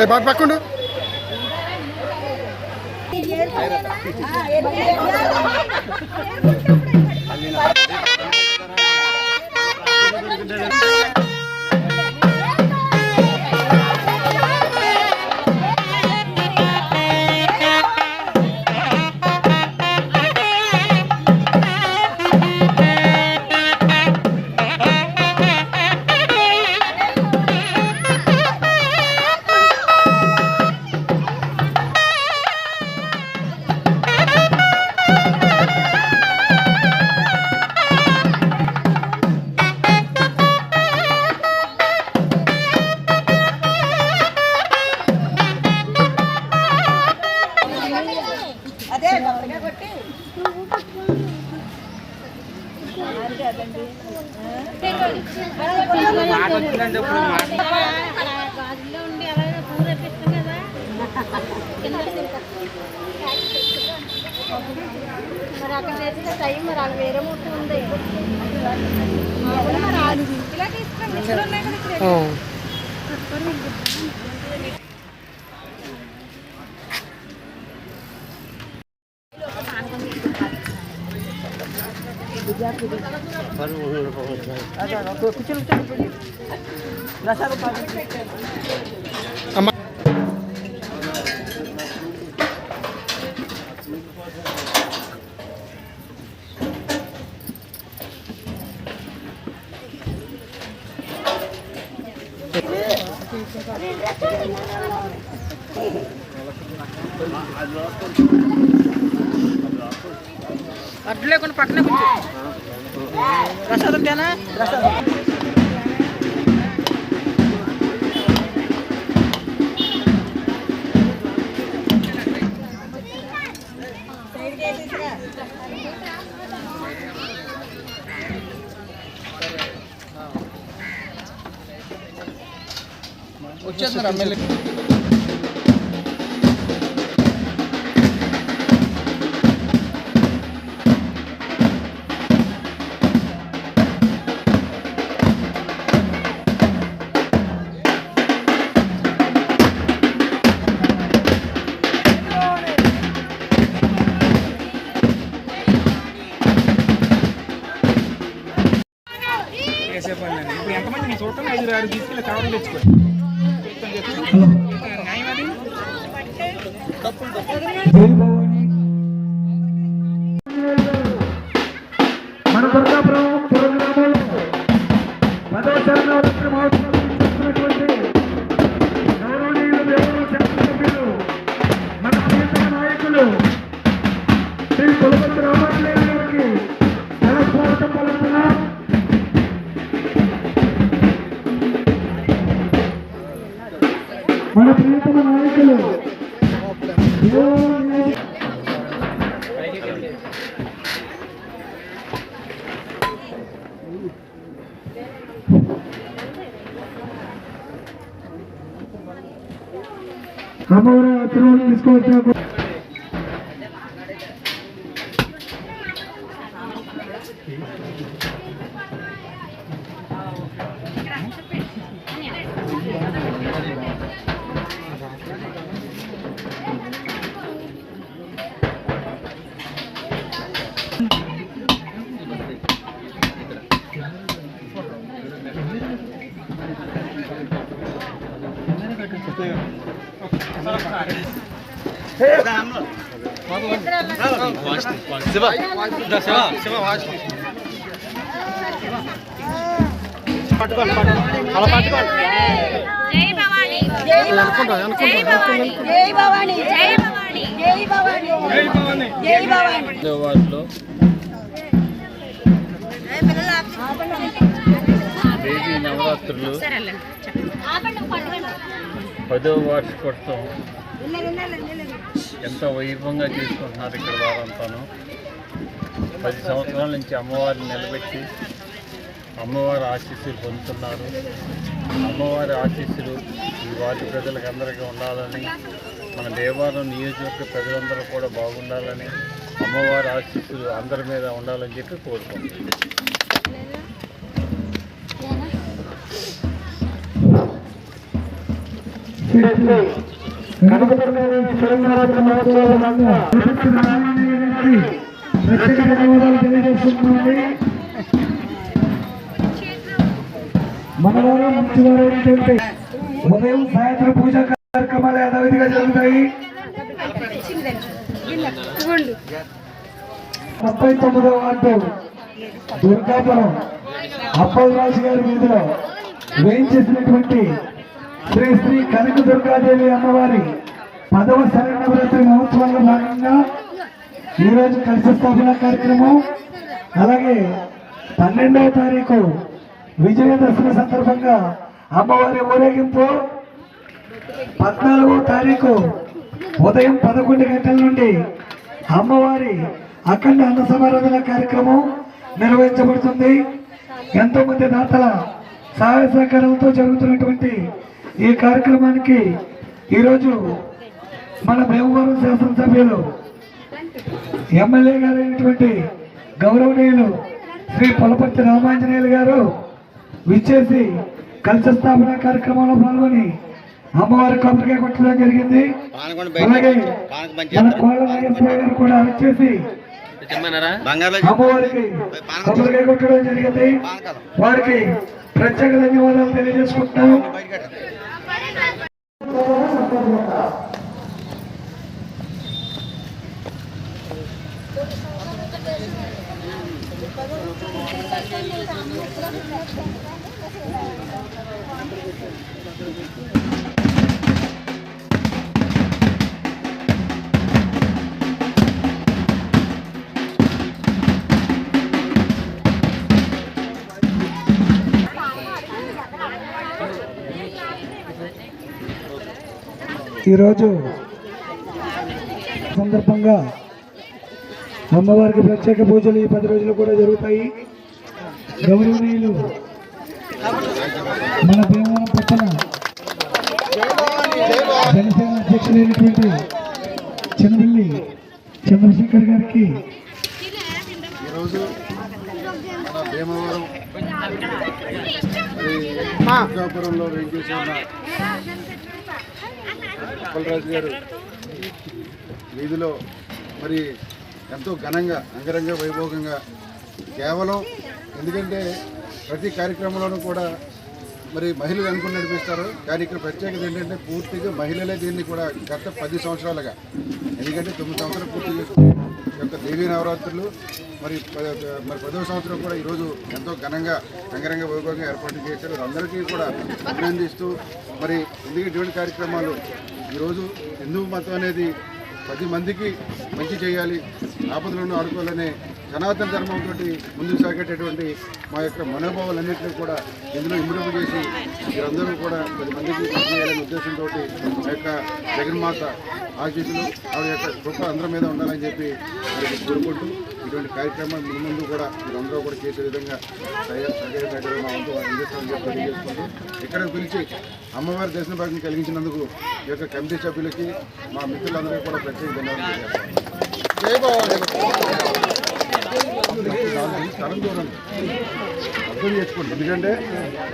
బాగా పక్కండు మరి అక్కడ తెచ్చిన టైం మరి అక్కడ వేరే ముట్టు ఉంది ఇలా తీసుకున్నాం అడ్డు లేకుండా పక్కనే కూర్చో ప్రసాదం తేనా ప్రసాదం వచ్చేస్తున్నారు ఎమ్మెల్యే ఇప్పుడు ఎంతమంది నేను చూడటం 5-6 తీసుకెళ్ళి కావాలి తెచ్చుకోండి మన దుర్గాపురం ప్రోగ్రాములో 10వ శరణవరాత్రి మహోత్సవం చేస్తున్నటువంటి గౌరవనీయులు దేవుడు శాసనసభ్యులు మన ప్రియతమ నాయకులు శ్రీ కొలపతి రామారావు గారికి ఘనస్వాగతం పలుకుతున్నాం. మన ప్రియతమ నాయకులు हमारा आशीर्वाद किसको अच्छा को జై భవానీ అనుకుంటా జై భవాని జై భవాని జై భవాని జై భవాని వార్డులో దేవీ నవరాత్రులు 10వ వార్షికోత్సవం ఎంతో వైభవంగా చేసుకుంటున్నారు ఇక్కడ వారంతాను. 10 సంవత్సరాల నుంచి అమ్మవారిని నిలబెట్టి అమ్మవారి ఆశీస్సులు పొందుతున్నారు. అమ్మవారి ఆశీస్సులు ఈ వార్డు ప్రజలకు అందరికీ ఉండాలని, మన దేవాలయం నియోజకవర్గ ప్రజలందరూ కూడా బాగుండాలని, అమ్మవారి ఆశీస్సులు అందరి మీద ఉండాలని చెప్పి కోరుకుంటున్నాను. మనవారం ముఖ్యమైనటువంటి ఉదయం సాయంత్రం పూజా కార్యక్రమాలు యథావిధిగా జరుగుతాయి. 39వ వార్డు దుర్గాపురం అప్పలరాజు గారి వీధిలో వేయించేసినటువంటి శ్రీ శ్రీ కనక దుర్గాదేవి అమ్మవారి 10వ శరన్నవరాత్రి మహోత్సవంలో భాగంగా ఈరోజు కలశ స్థాపన కార్యక్రమం, అలాగే 12వ తారీఖు విజయదశమి సందర్భంగా అమ్మవారి ఊరేగింపు, 14వ తారీఖు ఉదయం 11 గంటల నుండి అమ్మవారి అఖండ అన్న సమారాధన కార్యక్రమం నిర్వహించబడుతుంది. ఎంతో మంది దాతల సహాయ సహకారాలతో జరుగుతున్నటువంటి ఈ కార్యక్రమానికి ఈరోజు మన భీమవరం శాసనసభ్యులు ఎమ్మెల్యే గారైనటువంటి గౌరవనీయులు శ్రీ పులపర్తి రామాంజనేయులు గారు విచ్చేసి కలశ స్థాపన కార్యక్రమంలో పాల్గొని అమ్మవారి కొబ్బరికాయ కొట్టడం జరిగింది. అలాగే మన కోళ్ళ నాగేశ్వర గారు కూడా వచ్చేసి అమ్మవారికి కొబ్బరికాయ కొట్టడం జరిగింది. వారికి ప్రత్యేక ధన్యవాదాలు తెలియజేసుకుంటున్నాం. ఈరోజు సందర్భంగా అమ్మవారికి ప్రత్యేక పూజలు ఈ 10 రోజులు కూడా జరుగుతాయి. గౌరవనీయులు మన భీమవరం పట్టణ జనసేన అధ్యక్షులైనటువంటి చిన్నపల్లి చంద్రశేఖర్ గారికి ఈరోజు మన భీమవరం దుర్గాపురంలో వేయించేసి ఉన్న అప్పలరాజు గారు వీధిలో మరి ఎంతో ఘనంగా అంగరంగ వైభోగంగా, కేవలం ఎందుకంటే ప్రతి కార్యక్రమంలోనూ కూడా మరి మహిళలు అనుకుని నడిపిస్తారు, కానీ ఇక్కడ ప్రత్యేకత ఏంటంటే పూర్తిగా మహిళలే దీన్ని కూడా గత 10 సంవత్సరాలుగా, ఎందుకంటే 9 సంవత్సరాలు పూర్తి చేసుకున్న యొక్క దేవీ నవరాత్రులు మరి 10వ సంవత్సరం కూడా ఈరోజు ఎంతో ఘనంగా అంగరంగ వైభవంగా ఏర్పాటు చేశారు. అందరికీ కూడా అభినందిస్తూ మరి ఎందుకంటే ఇటువంటి కార్యక్రమాలు ఈరోజు హిందూ మతం అనేది 10 మందికి మంచి చేయాలి, ఆపదలను ఆడుకోవాలనే సనాతన ధర్మంతో ముందుకు సాగేటటువంటి మా యొక్క మనోభావాలన్నింటినీ కూడా ఇందులో ఇమిడింపు చేసి మీరందరూ కూడా 10 మందికి మంచి చేయాలనే ఉద్దేశంతో ఆ యొక్క జగన్మాత ఆశీస్సులు ఆవిడ యొక్క కృప అందరి మీద ఉండాలని చెప్పి కోరుకుంటూ ఇటువంటి కార్యక్రమాలు ముందు కూడా మీరందరూ కూడా చేసే విధంగా సహకరించాలని మా వంతు అందిస్తామని చెప్పి తెలియజేసుకుంటూ ఇక్కడికి పిలిచి అమ్మవారి దర్శన భాగ్యం కలిగించినందుకు ఈ యొక్క కమిటీ సభ్యులకి మా మిత్రులందరికీ కూడా ప్రత్యేక ధన్యవాదాలు స్థలం చూడండి, అర్థం చేసుకోండి. ఎందుకంటే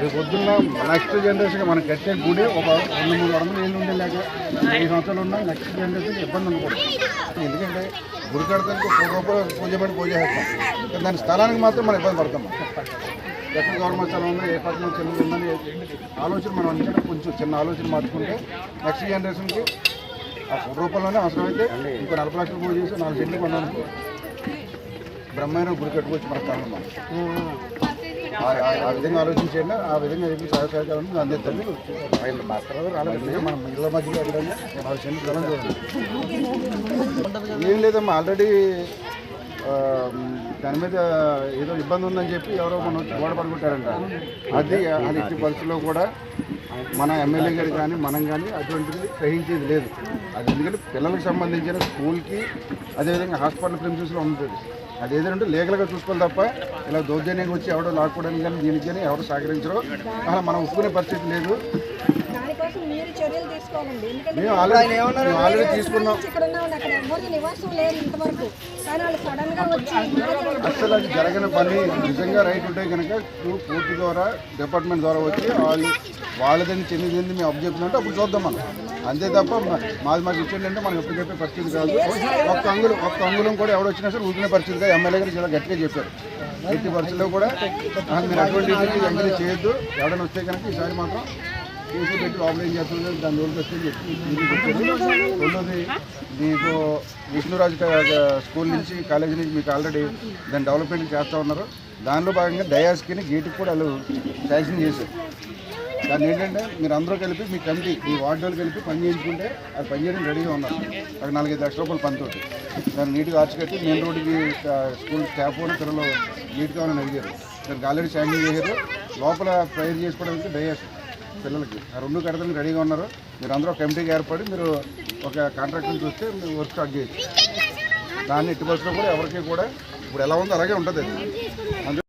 రేపు పొద్దున్న నెక్స్ట్ జనరేషన్గా మనం కట్టే గుడి ఒక 200-300 ఏళ్ళు ఉండే లేక 5 సంవత్సరాలు ఉన్నా నెక్స్ట్ జనరేషన్కి ఇబ్బంది ఉండకూడదు. ఎందుకంటే గుడి కడతానికి రూపాయలు పూజ పడి పూజ చేస్తాం, దాని స్థలానికి మాత్రం మనం ఇబ్బంది పడతాం. ఎక్కడ గవర్నమెంట్ స్థలం ఉందో ఏ పక్కన చిన్నది ఉందని ఆలోచన మనం అందుకంటే కొంచెం చిన్న ఆలోచన మార్చుకుంటే నెక్స్ట్ జనరేషన్కి ఆ రూపంలోనే అవసరమైతే ఇంకో 40 లక్షలు పూజ చేసి 4 సెంట్లు కొన్నాను బ్రహ్మైన గుడి కట్టుకోవచ్చు మన స్థలంలో. ఆ విధంగా ఆలోచించండి. ఆ విధంగా ఏపీ సహకారం అందిద్దండి. ఆయన భాస్కర్ రాలేదు, మనం ఇళ్ళ మధ్యలో ఎక్కడైనా 4 సెంట్లు స్థలం చూడండి. ఏం లేదమ్మా, ఆల్రెడీ దాని మీద ఏదో ఇబ్బంది ఉందని చెప్పి ఎవరో మనం గోడ పడుకుంటారంట. అది ఎట్టి పరిస్థితుల్లో కూడా మన ఎమ్మెల్యే గారు కానీ మనం కానీ అటువంటిది గ్రహించేది లేదు. అది ఎందుకంటే పిల్లలకు సంబంధించిన స్కూల్కి అదేవిధంగా హాస్పిటల్ ప్రిన్సిపల్స్లో ఉంటుంది. అది ఏదంటే లీగల్గా చూసుకోవాలి తప్ప ఇలా దౌర్జన్యంగా వచ్చి ఎవడో లాక్కోవడానికి కానీ దీనికి కానీ ఎవరు సహకరించరు. అలా మనం ఒప్పుకునే పరిస్థితి లేదు. దానికోసం మీరు చర్యలు తీసుకోవాలండి. ఎందుకంటే మేము ఆల్రెడీ తీసుకున్నాం. ఇక్కడ ఉన్నామండి, అక్కడ ఎవరు నివాసం లేదు ఇంతవరకు. కానీ వాళ్ళు సడన్ గా వచ్చి అసలు అది జరగని పని. నిజంగా రైట్ ఉంటే కనుక కోర్టు ద్వారా డిపార్ట్మెంట్ ద్వారా వచ్చి వాళ్ళదని చెందింది మేము అబ్జెక్షన్ అంటే అప్పుడు చూద్దాం మనం. అంతే తప్ప మాకు ఇచ్చేది అంటే మనం ఎప్పుడు చెప్పే పరిస్థితి కాదు. ఒక్క అంగుళం కూడా ఎవడొచ్చినా సరే ఊరికిన పరిస్థితిగా ఎమ్మెల్యే గారు చాలా గట్టిగా చెప్పారు. ఎట్టి పరిస్థితుల్లో కూడా మీరు అటువంటి ఎంకరేజ్ చేయొద్దు. ఎవడైనా వస్తే కనుక ఈసారి మాత్రం కేసు పెట్టి లోపల ఏం చేస్తుంది దాని రోజుకి వస్తే చెప్పి రెండోది మీకు విష్ణురాజు స్కూల్ నుంచి కాలేజీ నుంచి మీకు ఆల్రెడీ దాని డెవలప్మెంట్ చేస్తూ ఉన్నారు. దానిలో భాగంగా డయాస్కి గేటుకి కూడా వాళ్ళు శాంక్షన్ చేశారు. దాన్ని ఏంటంటే మీరు అందరూ కలిపి మీ కమిటీ మీ వార్డులు కలిపి పని చేయించుకుంటే అది పని చేయడం రెడీగా ఉన్నారు. అక్కడ 4-5 లక్షల రూపాయలు పనితోటి దాన్ని నీట్గా ఆర్చి కట్టి మెయిన్ రోడ్డుకి స్కూల్ స్టాఫ్ కూడా పిల్లలు నీట్ కావాలని అడిగారు. దానికి ఆల్రెడీ శాంక్షన్ చేశారు. లోపల ప్రేయర్ చేసుకోవడానికి డయాస్ పిల్లలకి ఆ 2 కడతలకు రెడీగా ఉన్నారు. మీరు అందరూ కమిటీకి ఏర్పడి మీరు ఒక కాంట్రాక్ట్ని చూస్తే మీరు వర్క్ స్టార్ట్ చేయొచ్చు. దాన్ని ఎట్టి పరిస్థితుల్లో కూడా ఎవరికి కూడా ఇప్పుడు ఎలా ఉందో అలాగే ఉంటుంది అది.